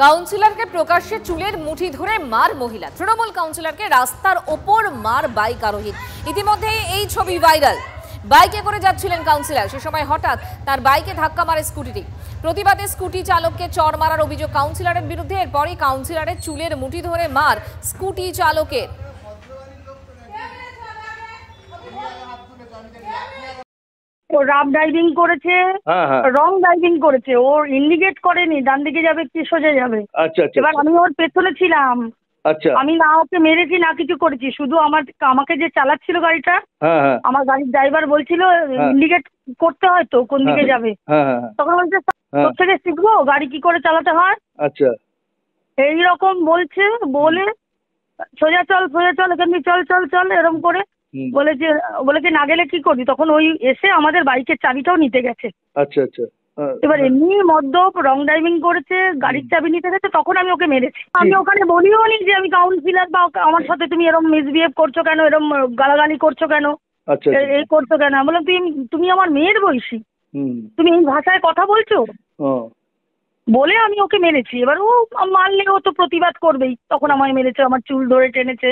কাউন্সিলরকে প্রকাশ্যে চুলের মুঠি ধরে মার মহিলা। তৃণমূল কাউন্সিলরকে রাস্তার ওপর মার বাইক আরোহী। ইতিমধ্যে এই ছবি ভাইরাল। বাইকে করে যাচ্ছিলেন কাউন্সিলর, সে সময় হঠাৎ তার বাইকে ধাক্কা মারে স্কুটিটি। প্রতিবাদে স্কুটি চালককে চড় মারার অভিযোগ কাউন্সিলরের বিরুদ্ধে। এরপরই কাউন্সিলরের চুলের মুঠি ধরে মার স্কুটি চালকের। ও রাফ ড্রাইভিং করেছে, রং ড্রাইভিং করেছে, ও ইন্ডিকেট করেনি ডান দিকে যাবে কি সোজা যাবে। আচ্ছা আচ্ছা। এবার আমি ওর পেছনে ছিলাম। আচ্ছা। আমি না ওকে মেরেছি না কিছু করেছি, শুধু আমাকে যে চালাচ্ছিল গাড়িটা, আমার গাড়ির ড্রাইভার বলছিল ইন্ডিকেট করতে হয় তো কোন দিকে যাবে। তখন বলছে তোর থেকে শিখবো গাড়ি কি করে চালাতে হয়। আচ্ছা। এইরকম বলছে, বলে সোজা চল এখান থেকে চল চল চল এরকম করে বলেছে না গেলে কি করবি। তখন ওই এসে আমাদের বাইকের চাবিটাও নিতে গেছে। আচ্ছা আচ্ছা। এবার এমনি মদ্যপ রং ড্রাইভিং করেছে, গাড়ির চাবি নিতে গেছে, তখন আমি ওকে মেরেছি। আমি ওখানে বলিও নি যে আমি কাউন্সিলর বা আমার সাথে তুমি এরকম মিসবিহেভ করছো কেন, এরকম গালাগালি করছো কেন, আচ্ছা এই করছো কেন। আমি বললাম তুমি আমার মেয়ের বয়সী, তুমি এই ভাষায় কথা বলছো বলে আমি ওকে মেরেছি। এবার ও মারলে ও তো প্রতিবাদ করবেই, তখন আমায় মেরেছে, আমার চুল ধরে টেনেছে।